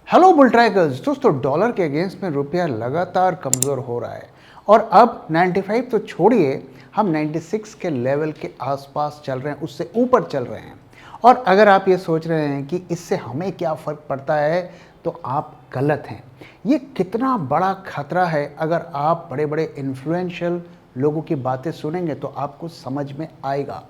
Hello bull trackers दोस्तों, dollar के against में रुपया लगातार कमज़ोर हो रहा है और अब 95 तो छोड़िए, हम 96 के लेवल के आसपास चल रहे हैं, उससे ऊपर चल रहे हैं। और अगर आप ये सोच रहे हैं कि इससे हमें क्या फ़र्क पड़ता है, तो आप गलत हैं। ये कितना बड़ा खतरा है, अगर आप बड़े बड़े इन्फ्लुएंशियल लोगों की बातें सुनेंगे तो आपको समझ में आएगा।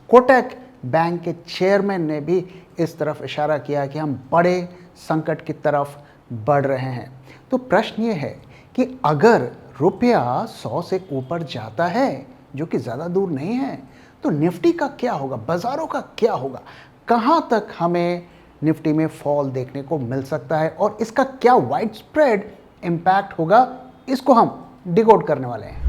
कोटक बैंक के चेयरमैन ने भी इस तरफ इशारा किया कि हम बड़े संकट की तरफ बढ़ रहे हैं। तो प्रश्न ये है कि अगर रुपया 100 से ऊपर जाता है, जो कि ज़्यादा दूर नहीं है, तो निफ्टी का क्या होगा, बाज़ारों का क्या होगा, कहाँ तक हमें निफ्टी में फॉल देखने को मिल सकता है और इसका क्या वाइड स्प्रेड इम्पैक्ट होगा, इसको हम डिकोड करने वाले हैं।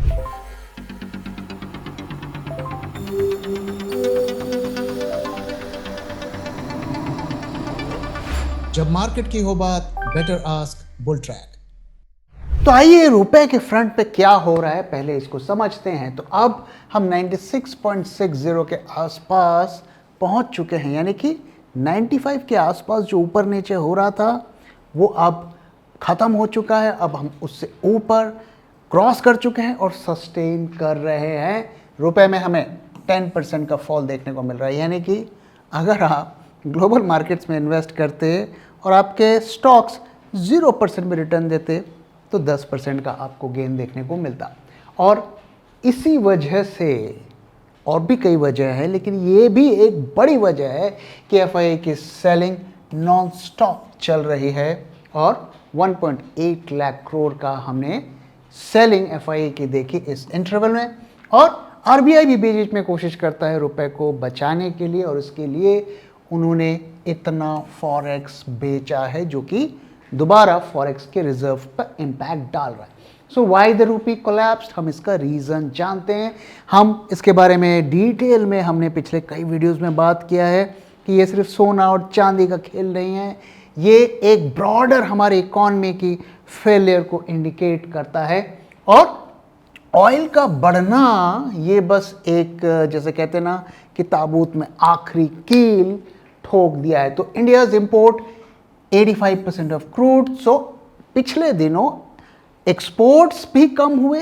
जब मार्केट की हो बात, बेटर आस्क बुल ट्रैक। तो आइए रुपए के फ्रंट पे क्या हो रहा है पहले इसको समझते हैं। तो अब हम 96.60 के आसपास पहुंच चुके हैं, यानी कि 95 के आसपास जो ऊपर नीचे हो रहा था वो अब ख़त्म हो चुका है। अब हम उससे ऊपर क्रॉस कर चुके हैं और सस्टेन कर रहे हैं। रुपए में हमें 10% का फॉल देखने को मिल रहा है, यानी कि अगर आप ग्लोबल मार्केट्स में इन्वेस्ट करते और आपके स्टॉक्स 0% में रिटर्न देते तो 10% का आपको गेन देखने को मिलता। और इसी वजह से, और भी कई वजह है, लेकिन ये भी एक बड़ी वजह है कि एफआईआई की सेलिंग नॉन स्टॉप चल रही है और 1.8 लाख करोड़ का हमने सेलिंग एफआईआई की देखी इस इंटरवल में। और आरबीआई भी बीच बीच में कोशिश करता है रुपए को बचाने के लिए, और इसके लिए उन्होंने इतना फॉरेक्स बेचा है जो कि दोबारा फॉरेक्स के रिजर्व पर इम्पैक्ट डाल रहा है। So why the rupee collapsed, हम इसका रीज़न जानते हैं। हम इसके बारे में डिटेल में हमने पिछले कई वीडियोस में बात किया है कि ये सिर्फ सोना और चांदी का खेल नहीं है, ये एक ब्रॉडर हमारी इकॉनमी की फेलियर को इंडिकेट करता है। और ऑयल का बढ़ना ये बस एक, जैसे कहते हैं ना कि ताबूत में आखिरी कील ठोक दिया है। तो इंडियाज इंपोर्ट 85% ऑफ क्रूड। सो पिछले दिनों एक्सपोर्ट्स भी कम हुए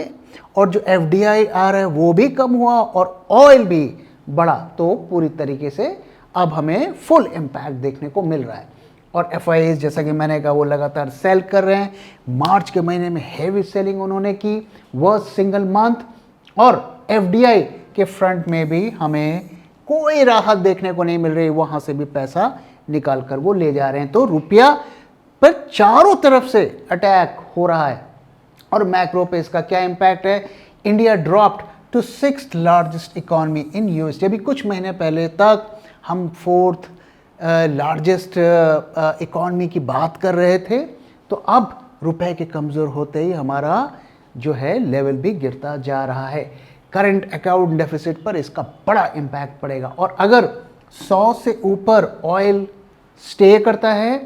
और जो एफडीआई आ रहा है वो भी कम हुआ और ऑयल भी बढ़ा। तो पूरी तरीके से अब हमें फुल इम्पैक्ट देखने को मिल रहा है। और एफआईआईज, जैसा कि मैंने कहा, वो लगातार सेल कर रहे हैं। मार्च के महीने में हेवी सेलिंग उन्होंने की, वर्स्ट सिंगल मंथ। और एफडीआई के फ्रंट में भी हमें कोई राहत देखने को नहीं मिल रही, वहां से भी पैसा निकाल कर वो ले जा रहे हैं। तो रुपया पर चारों तरफ से अटैक हो रहा है। और मैक्रो पे इसका क्या इम्पैक्ट है? India dropped to 6th largest economy in USD. अभी कुछ महीने पहले तक हम 4th लार्जेस्ट इकॉनमी की बात कर रहे थे। तो अब रुपए के कमज़ोर होते ही हमारा जो है लेवल भी गिरता जा रहा है। करंट अकाउंट डेफिसिट पर इसका बड़ा इम्पैक्ट पड़ेगा। और अगर 100 से ऊपर ऑयल स्टे करता है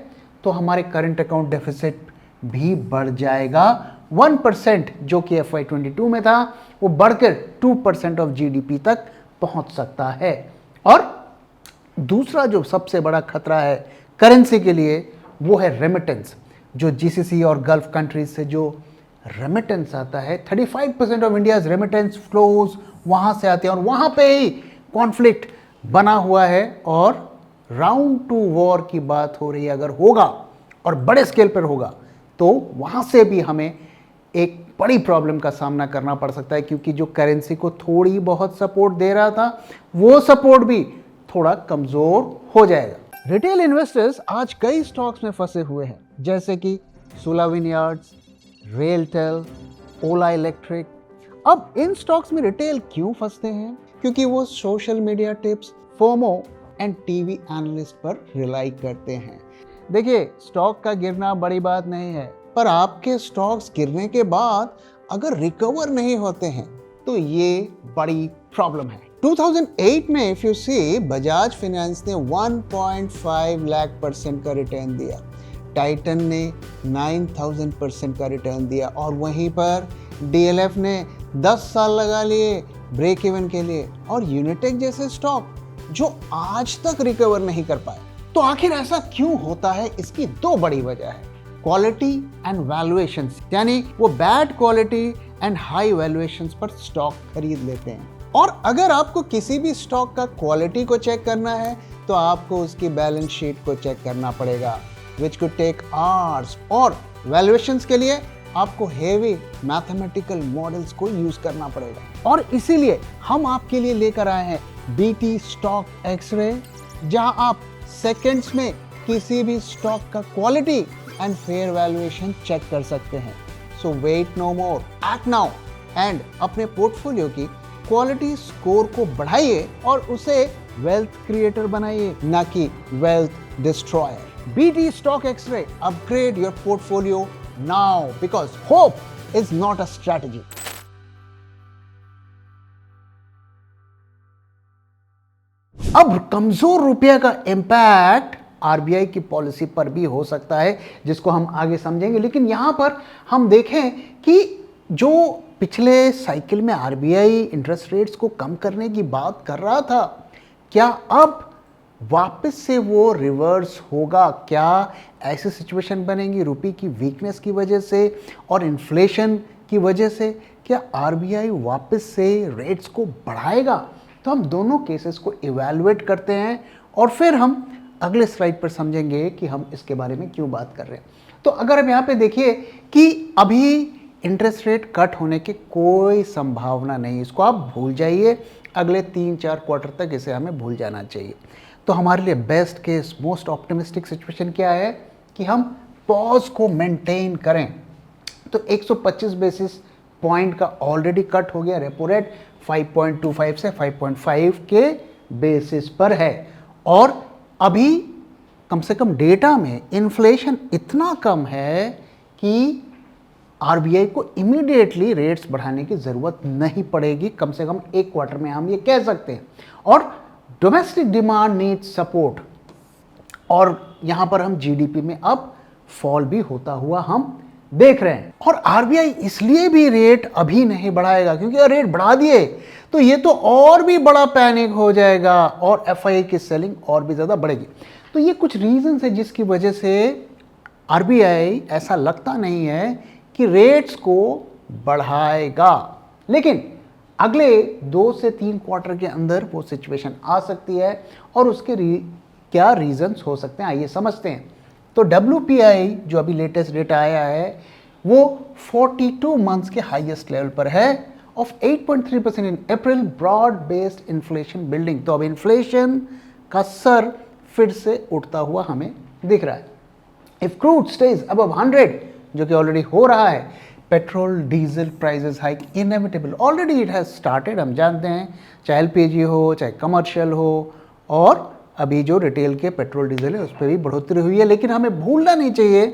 तो हमारे करंट अकाउंट डेफिसिट भी बढ़ जाएगा। 1% जो कि FY22 में था वो बढ़कर 2% ऑफ जीडीपी तक पहुंच सकता है। और दूसरा जो सबसे बड़ा खतरा है करेंसी के लिए, वो है रेमिटेंस। जो जीसीसी और गल्फ कंट्रीज से जो रेमिटेंस आता है, 35% ऑफ इंडियाज रेमिटेंस फ्लोज वहाँ से आते हैं और वहाँ पे ही कॉन्फ्लिक्ट बना हुआ है और राउंड टू वॉर की बात हो रही है। अगर होगा और बड़े स्केल पर होगा तो वहाँ से भी हमें एक बड़ी प्रॉब्लम का सामना करना पड़ सकता है, क्योंकि जो करेंसी को थोड़ी बहुत सपोर्ट दे रहा था वो सपोर्ट भी थोड़ा कमज़ोर हो जाएगा। रिटेल इन्वेस्टर्स आज कई स्टॉक्स में फंसे हुए हैं, जैसे कि सोला विनयार्ड्स, रेलटेल, ओला इलेक्ट्रिक। अब इन स्टॉक्स में रिटेल क्यों फंसते हैं? क्योंकि वो social media tips, FOMO and TV analyst पर रिलाई करते हैं। देखिए, स्टॉक का गिरना बड़ी बात नहीं है, पर आपके स्टॉक्स गिरने के बाद अगर रिकवर नहीं होते हैं तो ये बड़ी प्रॉब्लम है। 2008 में if you see, Bajaj finance ने 1.5 लाख % का रिटर्न दिया, टाइटन ने 9000% का रिटर्न दिया, और वहीं पर डीएलएफ ने 10 साल लगा लिए ब्रेक इवन के लिए, और यूनिटेक जैसे स्टॉक जो आज तक रिकवर नहीं कर पाए। तो तो आखिर ऐसा क्यों होता है? इसकी दो बड़ी वजह है, क्वालिटी एंड वैल्यूएशन, यानी वो bad quality and high valuations पर स्टॉक खरीद लेते हैं। और अगर आपको किसी भी स्टॉक का क्वालिटी को चेक करना है तो आपको उसकी बैलेंस शीट को चेक करना पड़ेगा, विच कुड टेक आवर्स। और वैल्यूएशंस के लिए आपको हेवी मैथमेटिकल मॉडल्स को यूज करना पड़ेगा। और इसीलिए हम आपके लिए लेकर आए हैं बीटी स्टॉक एक्सरे, जहां आप सेकंड्स में किसी भी स्टॉक का quality and fair valuation check कर सकते हैं। So wait no more, act now and अपने पोर्टफोलियो की क्वालिटी स्कोर को बढ़ाइए और उसे वेल्थ क्रिएटर बनाइए, ना कि wealth destroyer. BT stock x ray, upgrade your portfolio now because hope is not a strategy. अब कमजोर रुपये का इंपैक्ट आरबीआई की पॉलिसी पर भी हो सकता है, जिसको हम आगे समझेंगे। लेकिन यहां पर हम देखें कि जो पिछले साइकिल में आरबीआई इंटरेस्ट रेट्स को कम करने की बात कर रहा था, क्या अब वापस से वो रिवर्स होगा? क्या ऐसी सिचुएशन बनेगी रुपये की वीकनेस की वजह से और इन्फ्लेशन की वजह से? क्या आरबीआई वापस से रेट्स को बढ़ाएगा? तो हम दोनों केसेस को इवैल्यूएट करते हैं और फिर हम अगले स्लाइड पर समझेंगे कि हम इसके बारे में क्यों बात कर रहे हैं। तो अगर हम यहाँ पे देखिए कि अभी इंटरेस्ट रेट कट होने की कोई संभावना नहीं, इसको आप भूल जाइए। अगले 3-4 क्वार्टर तक इसे हमें भूल जाना चाहिए। तो हमारे लिए best case, most optimistic situation क्या है कि हम पॉज को मेंटेन करें। तो 125 बेसिस पॉइंट का ऑलरेडी कट हो गया, रेपो रेट 5.25 से 5.5 के बेसिस पर है। और अभी कम से कम डेटा में इन्फ्लेशन इतना कम है कि आरबीआई को इमीडिएटली रेट्स बढ़ाने की ज़रूरत नहीं पड़ेगी, कम से कम एक क्वार्टर में हम ये कह सकते हैं। और डोमेस्टिक डिमांड नीड्स सपोर्ट, और यहाँ पर हम जीडीपी में अब फॉल भी होता हुआ हम देख रहे हैं। और आरबीआई इसलिए भी रेट अभी नहीं बढ़ाएगा क्योंकि अगर रेट बढ़ा दिए तो ये तो और भी बड़ा पैनिक हो जाएगा और एफआईआई की सेलिंग और भी ज़्यादा बढ़ेगी। तो ये कुछ रीजंस है जिसकी वजह से आरबीआई ऐसा लगता नहीं है कि रेट्स को बढ़ाएगा। लेकिन अगले 2 से 3 क्वार्टर के अंदर वो सिचुएशन आ सकती है और उसके क्या रीजंस हो सकते हैं, आइए समझते हैं। तो WPI जो अभी लेटेस्ट डेटा आया है वो 42 मंथ्स के हाईएस्ट लेवल पर है of 8.3% in April, broad based inflation building. तो अब इन्फ्लेशन का सर फिर से उठता हुआ हमें दिख रहा है। इफ क्रूड स्टेज अबव 100, जो कि ऑलरेडी हो रहा है, petrol diesel prices hike inevitable, already it has started, हम जानते हैं, चाहे एलपीजी हो चाहे कमर्शियल हो, और अभी जो रिटेल के पेट्रोल डीजल है उस पर भी बढ़ोतरी हुई है। लेकिन हमें भूलना नहीं चाहिए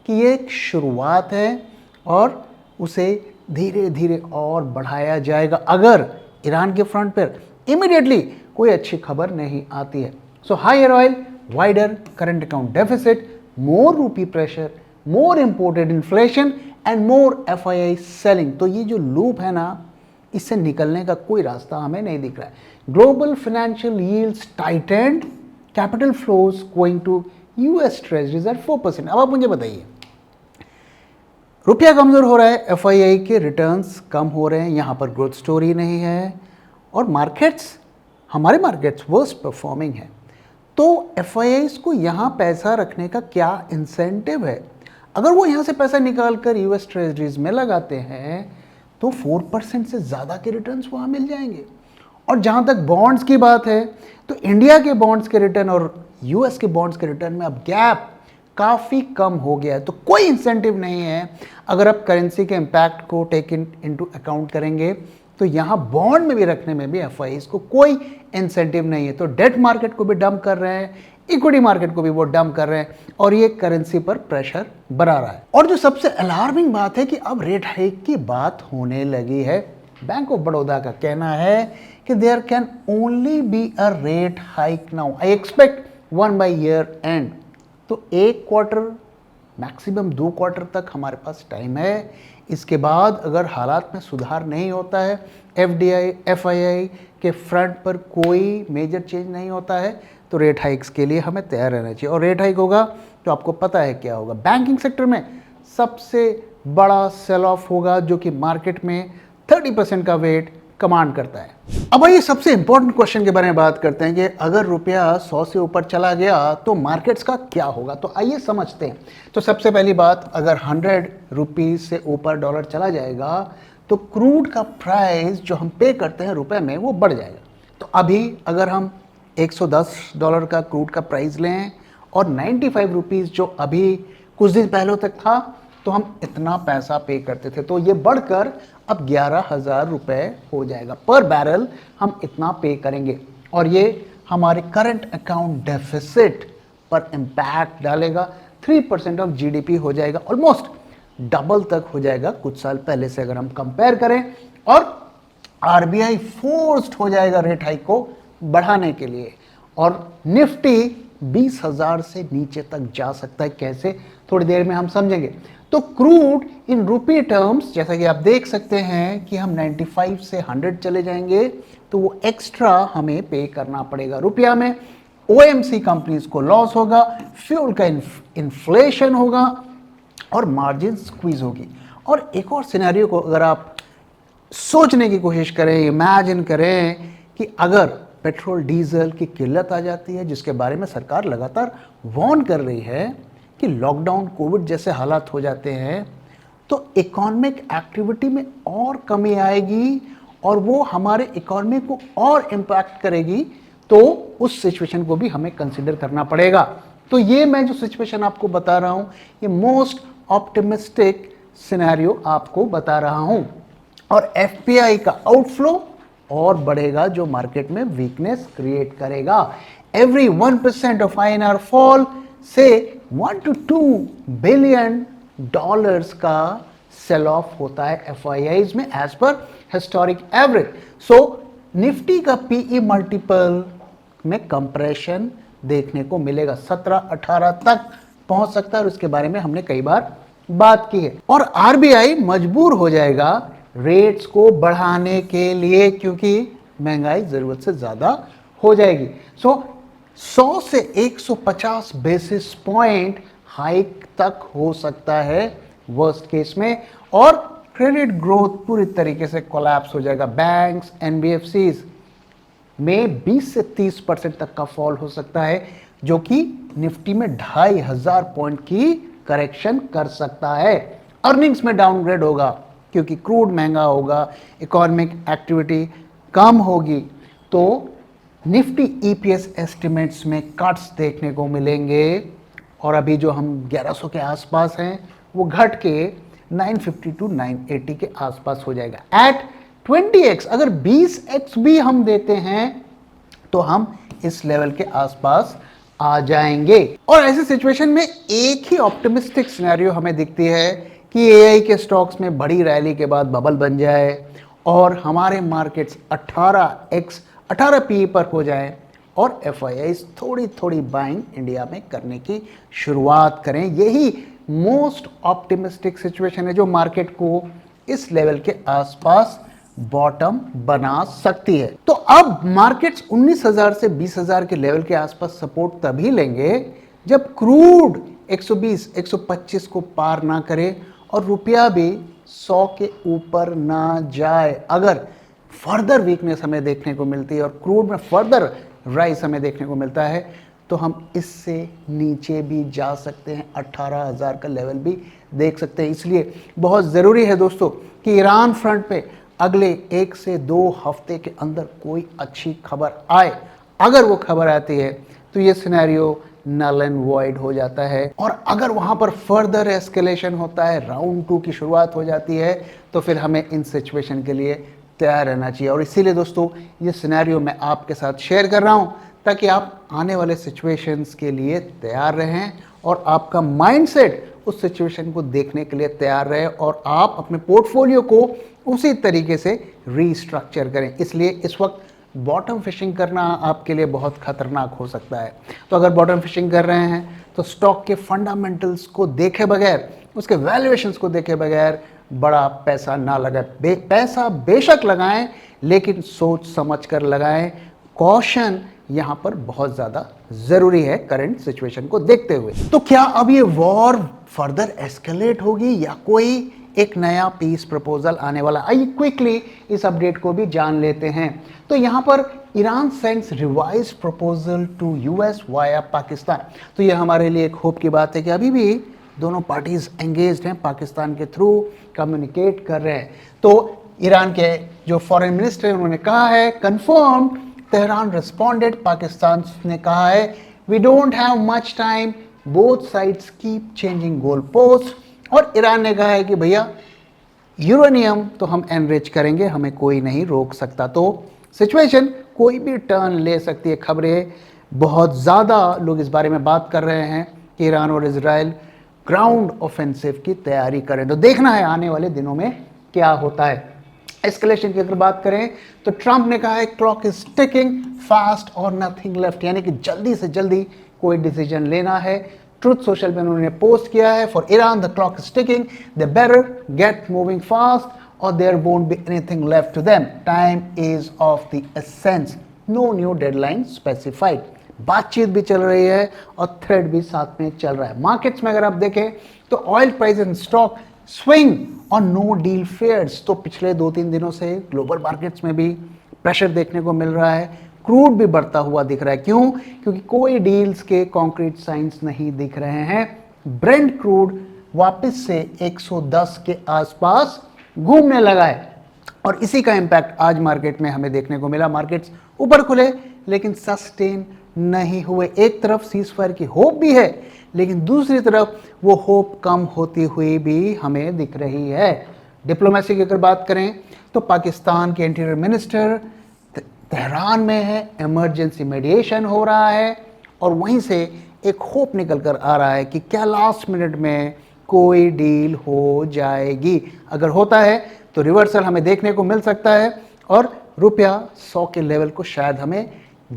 कि ये एक शुरुआत है और उसे धीरे धीरे और बढ़ाया जाएगा अगर ईरान के फ्रंट पर इमीडिएटली कोई अच्छी खबर नहीं आती है। So higher oil, wider current account deficit, more rupee pressure, more imported inflation and more FII selling. तो ये जो लूप है ना, इससे निकलने का कोई रास्ता हमें नहीं दिख रहा है। Global financial yields tightened, capital flows going to US treasuries at 4%। अब आप मुझे बताइए, रुपया कमजोर हो रहा है, एफआईआई के रिटर्न्स कम हो रहे हैं, यहाँ पर ग्रोथ स्टोरी नहीं है और मार्केट्स, हमारे मार्केट्स वर्स्ट परफॉर्मिंग है। तो एफआईआईज को यहाँ पैसा रखने का क्या इंसेंटिव है? अगर वो यहाँ से पैसा निकाल कर यूएस ट्रेजरीज में लगाते हैं तो 4% से ज़्यादा के रिटर्न्स वहाँ मिल जाएंगे। और जहाँ तक बॉन्ड्स की बात है तो इंडिया के बॉन्ड्स के रिटर्न और यूएस के बॉन्ड्स के रिटर्न में अब गैप काफ़ी कम हो गया है। तो कोई इंसेंटिव नहीं है। अगर आप करेंसी के इम्पैक्ट को टेक इनटू अकाउंट करेंगे तो यहाँ बॉन्ड में भी रखने में भी एफआईआईज को कोई इंसेंटिव नहीं है। तो डेट मार्केट को भी डंप कर रहे हैं, इक्विटी मार्केट को भी वो डंप कर रहे हैं और ये करेंसी पर प्रेशर बढ़ा रहा है। और जो सबसे अलार्मिंग बात है कि अब रेट हाइक की बात होने लगी है। बैंक ऑफ बड़ौदा का कहना है कि there can only be a rate hike now, I expect 1 by year end. तो 1 क्वार्टर मैक्सिमम 2 क्वार्टर तक हमारे पास टाइम है। इसके बाद अगर हालात में सुधार नहीं होता है, एफडीआई एफआईआई के फ्रंट पर कोई मेजर चेंज नहीं होता है, तो रेट हाइक्स के लिए हमें तैयार रहना चाहिए। और रेट हाइक होगा तो आपको पता है क्या होगा, बैंकिंग सेक्टर में सबसे बड़ा सेल ऑफ होगा जो कि मार्केट में 30% का वेट कमांड करता है। अब आइए सबसे इंपॉर्टेंट क्वेश्चन के बारे में बात करते हैं कि अगर रुपया 100 से ऊपर चला गया तो मार्केट्स का क्या होगा। तो आइए समझते हैं। तो सबसे पहली बात, अगर 100 रुपीज से ऊपर डॉलर चला जाएगा तो क्रूड का प्राइस जो हम पे करते हैं रुपए में वो बढ़ जाएगा। तो अभी अगर हम $110 का क्रूड का प्राइस लें और 95 रुपीज़ जो अभी कुछ दिन पहले तक था तो हम इतना पैसा पे करते थे, तो ये बढ़कर अब 11,000 रुपये हो जाएगा पर बैरल, हम इतना पे करेंगे और ये हमारे करंट अकाउंट डेफिसिट पर इम्पैक्ट डालेगा। 3% ऑफ जीडीपी हो जाएगा, ऑलमोस्ट डबल तक हो जाएगा कुछ साल पहले से अगर हम कंपेयर करें। और आरबीआई फोर्स्ड हो जाएगा रेट हाइक को बढ़ाने के लिए और निफ्टी 20,000 से नीचे तक जा सकता है। कैसे, थोड़ी देर में हम समझेंगे। तो क्रूड इन रुपी टर्म्स जैसा कि आप देख सकते हैं कि हम 95 से 100 चले जाएंगे तो वो एक्स्ट्रा हमें पे करना पड़ेगा रुपया में। ओएमसी कंपनीज को लॉस होगा, फ्यूल का इन्फ्लेशन होगा और मार्जिन स्क्वीज होगी। और एक और सिनेरियो को अगर आप सोचने की कोशिश करें, इमेजिन करें कि अगर पेट्रोल डीजल की किल्लत आ जाती है, जिसके बारे में सरकार लगातार वार्न कर रही है कि लॉकडाउन कोविड जैसे हालात हो जाते हैं तो इकोनॉमिक एक्टिविटी में और कमी आएगी और वो हमारे इकोनॉमी को और इम्पैक्ट करेगी, तो उस सिचुएशन को भी हमें कंसिडर करना पड़ेगा। तो ये मैं जो सिचुएशन आपको बता रहा हूँ ये मोस्ट ऑप्टिमिस्टिक सिनेरियो आपको बता रहा हूँ। और एफपीआई का आउटफ्लो और बढ़ेगा जो मार्केट में वीकनेस क्रिएट करेगा। एवरी 1% ऑफ आईएनआर फॉल से 1 to 2 बिलियन डॉलर्स का सेल ऑफ होता है एफआईआईज में एज पर हिस्टोरिक एवरेज। सो निफ्टी का पीई मल्टीपल में कंप्रेशन देखने को मिलेगा, 17-18 तक पहुंच सकता है और उसके बारे में हमने कई बार बात की है। और आरबीआई मजबूर हो जाएगा रेट्स को बढ़ाने के लिए क्योंकि महंगाई जरूरत से ज्यादा हो जाएगी। सो 100 से 150 बेसिस पॉइंट हाइक तक हो सकता है वर्स्ट केस में और क्रेडिट ग्रोथ पूरी तरीके से कोलैप्स हो जाएगा। बैंक्स, एनबीएफसीज में 20 से 30% तक का फॉल हो सकता है जो कि निफ्टी में 2,500 पॉइंट की करेक्शन कर सकता है। अर्निंग्स में डाउनग्रेड होगा क्योंकि क्रूड महंगा होगा, इकोनॉमिक एक्टिविटी कम होगी, तो निफ्टी ईपीएस एस्टिमेट्स में कट्स देखने को मिलेंगे और अभी जो हम 1100 के आसपास हैं वो घट के 950 टू 980 के आसपास हो जाएगा। एट 20x, अगर 20x भी हम देते हैं तो हम इस लेवल के आसपास आ जाएंगे। और ऐसी सिचुएशन में एक ही ऑप्टिमिस्टिक सिनेरियो हमें दिखती है कि एआई के स्टॉक्स में बड़ी रैली के बाद बबल बन जाए और हमारे मार्केट्स 18 पीई पर हो जाए और एफआईआईज थोड़ी थोड़ी बाइंग इंडिया में करने की शुरुआत करें। यही मोस्ट ऑप्टिमिस्टिक सिचुएशन है जो मार्केट को इस लेवल के आसपास बॉटम बना सकती है। तो अब मार्केट्स 19,000 से 20,000 के लेवल के आसपास सपोर्ट तभी लेंगे जब क्रूड 120, 125 को पार ना करे और रुपया भी 100 के ऊपर ना जाए। अगर फर्दर वीकनेस हमें देखने को मिलती है और क्रूड में फर्दर राइस हमें देखने को मिलता है तो हम इससे नीचे भी जा सकते हैं, 18,000 का लेवल भी देख सकते हैं। इसलिए बहुत ज़रूरी है दोस्तों कि ईरान फ्रंट पे अगले 1 से 2 हफ्ते के अंदर कोई अच्छी खबर आए। अगर वो खबर आती है तो ये सिनेरियो नल एंड वॉइड हो जाता है और अगर वहाँ पर फर्दर एस्केलेशन होता है, राउंड 2 की शुरुआत हो जाती है, तो फिर हमें इन सिचुएशन के लिए तैयार रहना चाहिए। और इसीलिए दोस्तों ये सिनेरियो मैं आपके साथ शेयर कर रहा हूँ ताकि आप आने वाले सिचुएशंस के लिए तैयार रहें और आपका माइंडसेट उस सिचुएशन को देखने के लिए तैयार रहे और आप अपने पोर्टफोलियो को उसी तरीके से रीस्ट्रक्चर करें। इसलिए इस वक्त बॉटम फिशिंग करना आपके लिए बहुत खतरनाक हो सकता है। तो अगर बॉटम फिशिंग कर रहे हैं तो स्टॉक के फंडामेंटल्स को देखे बगैर, उसके वैल्यूएशंस को देखे बगैर बड़ा पैसा ना लगाएं। पैसा बेशक लगाएं लेकिन सोच समझ कर लगाएं। कॉशन यहाँ पर बहुत ज़्यादा ज़रूरी है करंट सिचुएशन को देखते हुए। तो क्या अब ये वॉर फर्दर एस्केलेट होगी या कोई एक नया पीस प्रपोजल आने वाला? आइए क्विकली इस अपडेट को भी जान लेते हैं। तो यहाँ पर Iran sends revise proposal to US via Pakistan. तो ये हमारे लिए एक होप की बात है कि अभी भी दोनों पार्टीज एंगेज्ड हैं, पाकिस्तान के थ्रू कम्युनिकेट कर रहे हैं। तो ईरान के जो फॉरेन मिनिस्टर हैं उन्होंने कहा है कंफर्म, तेहरान रिस्पॉन्डेड, पाकिस्तान ने कहा है we don't have much time, both sides keep changing goal post. और ईरान ने कहा है कि भैया यूरेनियम तो हम एनरिच करेंगे, हमें कोई नहीं रोक सकता। तो सिचुएशन कोई भी टर्न ले सकती है। खबरें बहुत ज़्यादा लोग इस बारे में बात कर रहे हैं कि ईरान और इजराइल ग्राउंड ऑफेंसिव की तैयारी करें। तो देखना है आने वाले दिनों में क्या होता है। एस्केलेशन की अगर बात करें तो ट्रंप ने कहा है क्लॉक इज टिकिंग फास्ट और नथिंग लेफ्ट, यानी कि जल्दी से जल्दी कोई डिसीजन लेना है। ट्रुथ सोशल में उन्होंने पोस्ट किया है for Iran the clock is ticking, they better get moving fast और there won't be anything left to them, time is of the essence, no new deadline specified. बातचीत भी चल रही है और थ्रेड भी साथ में चल रहा है। मार्केट्स में अगर आप देखें तो oil price and stock swing और नो डील फेयर्स। तो पिछले 2-3 दिनों से ग्लोबल मार्केट्स में भी प्रेशर देखने को मिल रहा है। क्रूड भी बढ़ता हुआ दिख रहा है। क्यों? क्योंकि कोई डील्स के कॉन्क्रीट साइंस नहीं दिख रहे हैं। ब्रेंट क्रूड वापस से 110 के आसपास घूमने लगा है और इसी का इंपैक्ट आज मार्केट में हमें देखने को मिला। मार्केट्स ऊपर खुले लेकिन सस्टेन नहीं हुए। एक तरफ सीजफायर की होप भी है लेकिन दूसरी तरफ वो होप कम होती हुई भी हमें दिख रही है। डिप्लोमेसी की अगर बात करें तो पाकिस्तान के इंटीरियर मिनिस्टर तेहरान में है, इमरजेंसी मीडिएशन हो रहा है और वहीं से एक होप निकल कर आ रहा है कि क्या लास्ट मिनट में कोई डील हो जाएगी। अगर होता है तो रिवर्सल हमें देखने को मिल सकता है और रुपया 100 के लेवल को शायद हमें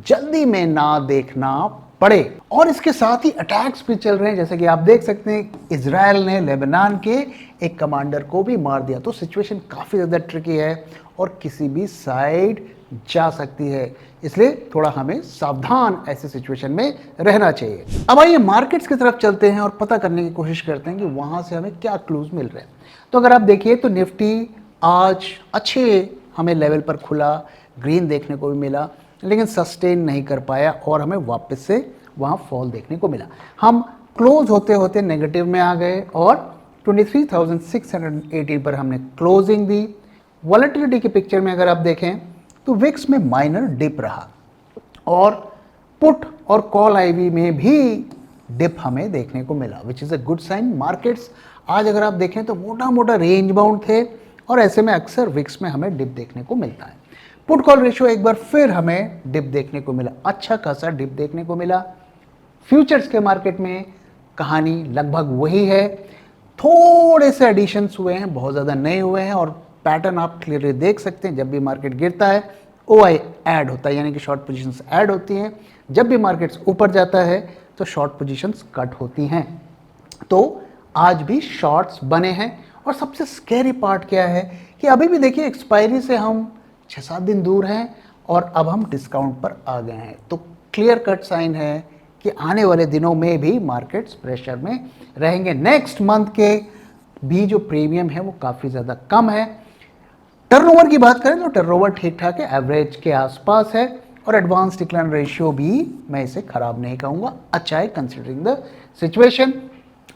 जल्दी में ना देखना पड़े। और इसके साथ ही अटैक्स भी चल रहे हैं, जैसे कि आप देख सकते हैं इजराइल ने लेबनान के एक कमांडर को भी मार दिया। तो सिचुएशन काफ़ी ज़्यादा ट्रिकी है और किसी भी साइड जा सकती है, इसलिए थोड़ा हमें सावधान ऐसे सिचुएशन में रहना चाहिए। अब आइए मार्केट्स की तरफ चलते हैं और पता करने की कोशिश करते हैं कि वहाँ से हमें क्या क्लूज मिल रहे हैं। तो अगर आप देखिए तो निफ्टी आज अच्छे हमें लेवल पर खुला, ग्रीन देखने को भी मिला लेकिन सस्टेन नहीं कर पाया और हमें वापस से वहाँ फॉल देखने को मिला। हम क्लोज होते होते नेगेटिव में आ गए और 23,680 पर हमने क्लोजिंग दी। वॉलेटिलिटी के पिक्चर में अगर आप देखें तो विक्स में माइनर डिप रहा और पुट और कॉल आईवी में भी डिप हमें देखने को मिला, which is a good sign. Markets आज अगर आप देखें तो मोटा मोटा रेंज बाउंड थे और ऐसे में अक्सर विक्स में हमें डिप देखने को मिलता है। पुट कॉल रेशियो एक बार फिर हमें डिप देखने को मिला, अच्छा खासा डिप देखने को मिला। फ्यूचर्स के मार्केट में कहानी लगभग वही है, थोड़े से एडिशंस हुए हैं, बहुत ज़्यादा नहीं हुए हैं और पैटर्न आप क्लियरली देख सकते हैं। जब भी मार्केट गिरता है OI ऐड होता है, यानी कि शॉर्ट पोजीशंस ऐड होती हैं। जब भी मार्केट्स ऊपर जाता है तो शॉर्ट पोजीशंस कट होती हैं। तो आज भी शॉर्ट्स बने हैं और सबसे स्कैरी पार्ट क्या है कि अभी भी देखिए एक्सपायरी से हम 6-7 दिन दूर हैं और अब हम डिस्काउंट पर आ गए हैं। तो क्लियर कट साइन है कि आने वाले दिनों में भी मार्केट्स प्रेशर में रहेंगे। नेक्स्ट मंथ के भी जो प्रीमियम है वो काफ़ी ज़्यादा कम है। टर्नओवर की बात करें तो टर्नओवर ठीक ठाक है, एवरेज के आसपास है और एडवांस डिक्लाइन रेशियो भी मैं इसे खराब नहीं कहूँगा, अच्छा है कंसिडरिंग द सिचुएशन।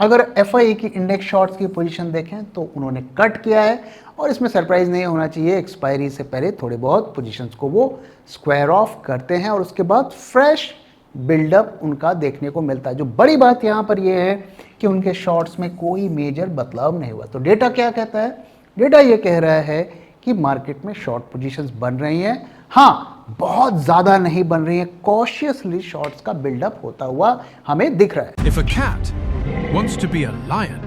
अगर FIE की इंडेक्स शॉर्ट्स की पोजीशन देखें तो उन्होंने कट किया है और इसमें सरप्राइज नहीं होना चाहिए। एक्सपायरी से पहले थोड़े बहुत पोजीशंस को वो स्क्वायर ऑफ करते हैं और उसके बाद फ्रेश बिल्डअप उनका देखने को मिलता है। जो बड़ी बात यहाँ पर ये है कि उनके शॉर्ट्स में कोई मेजर बदलाव नहीं हुआ। तो डेटा क्या कहता है? डेटा ये कह रहा है कि मार्केट में शॉर्ट पोजीशंस बन रही हैं, हाँ बहुत ज़्यादा नहीं बन रही हैं, कॉशियसली शॉर्ट्स का बिल्डअप होता हुआ हमें दिख रहा है। If a cat wants to be a lion,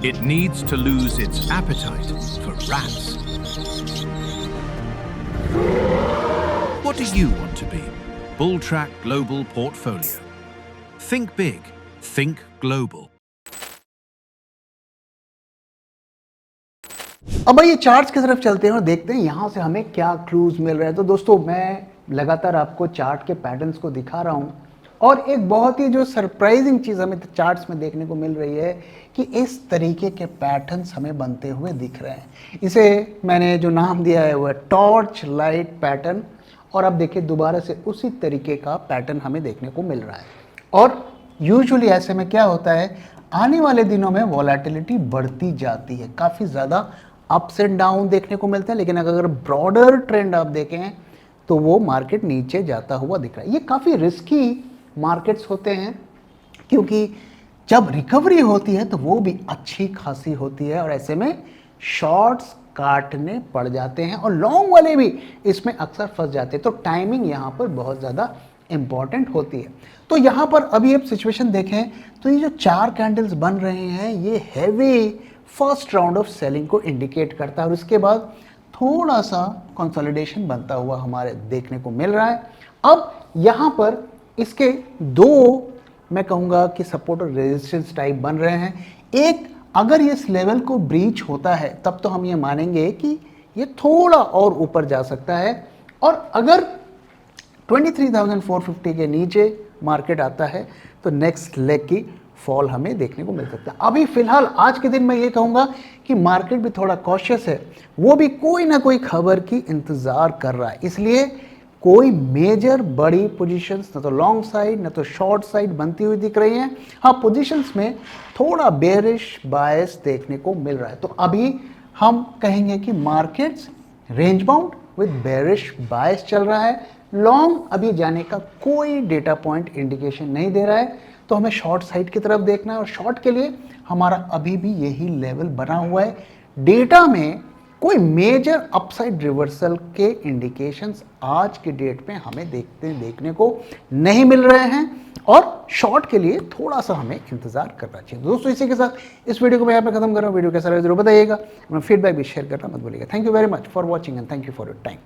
it needs to lose its appetite for rats. What do you want to be? Bulltrack Global Portfolio. Think big, think global. अब ये charts की तरफ चलते हैं और देखते हैं यहाँ से हमें क्या क्लूज मिल रहे हैं। तो दोस्तों मैं लगातार आपको चार्ट के पैटर्न्स को दिखा रहा हूँ। और एक बहुत ही जो सरप्राइजिंग चीज़ हमें चार्ट्स में देखने को मिल रही है कि इस तरीके के पैटर्न्स हमें बनते हुए दिख रहे हैं। इसे मैंने जो नाम दिया है वो है टॉर्च लाइट पैटर्न। और अब देखिए दोबारा से उसी तरीके का पैटर्न हमें देखने को मिल रहा है। और यूजुअली ऐसे में क्या होता है, आने वाले दिनों में वॉलेटिलिटी बढ़ती जाती है, काफ़ी ज़्यादा अप्स एंड डाउन देखने को मिलते हैं। लेकिन अगर ब्रॉडर ट्रेंड आप देखें तो वो मार्केट नीचे जाता हुआ दिख रहा है। ये काफ़ी रिस्की मार्केट्स होते हैं क्योंकि जब रिकवरी होती है तो वो भी अच्छी खासी होती है और ऐसे में शॉर्ट्स काटने पड़ जाते हैं और लॉन्ग वाले भी इसमें अक्सर फंस जाते हैं। तो टाइमिंग यहाँ पर बहुत ज़्यादा इंपॉर्टेंट होती है। तो यहाँ पर अभी आप सिचुएशन देखें तो ये जो 4 कैंडल्स बन रहे हैं ये heavy first round of selling को इंडिकेट करता है और उसके बाद थोड़ा सा कंसोलिडेशन बनता हुआ हमारे देखने को मिल रहा है। अब यहाँ पर इसके दो मैं कहूँगा कि सपोर्ट और रेजिस्टेंस टाइप बन रहे हैं। एक, अगर ये इस लेवल को ब्रीच होता है तब तो हम ये मानेंगे कि ये थोड़ा और ऊपर जा सकता है। और अगर 23,450 के नीचे मार्केट आता है तो नेक्स्ट लेग की फॉल हमें देखने को मिल सकता है। अभी फिलहाल आज के दिन मैं ये कहूँगा कि मार्केट भी थोड़ा कॉशियस है, वो भी कोई ना कोई खबर की इंतज़ार कर रहा है। इसलिए कोई मेजर बड़ी पोजीशंस ना तो लॉन्ग साइड ना तो शॉर्ट साइड बनती हुई दिख रही हैं। हाँ, पोजीशंस में थोड़ा बेरिश बायस देखने को मिल रहा है। तो अभी हम कहेंगे कि markets range bound with bearish bias चल रहा है। लॉन्ग अभी जाने का कोई डेटा पॉइंट इंडिकेशन नहीं दे रहा है, तो हमें शॉर्ट साइड की तरफ देखना है और शॉर्ट के लिए हमारा अभी भी यही लेवल बना हुआ है। डेटा में कोई मेजर अपसाइड रिवर्सल के इंडिकेशंस आज के डेट में हमें देखने को नहीं मिल रहे हैं और शॉर्ट के लिए थोड़ा सा हमें इंतजार करना चाहिए। दोस्तों, इसी के साथ इस वीडियो को मैं यहाँ पे खत्म कर रहा हूँ। वीडियो कैसा लगा जरूर बताइएगा, अपना फीडबैक भी शेयर करना मत भूलिएगा। Thank you very much for watching and thank you for your time.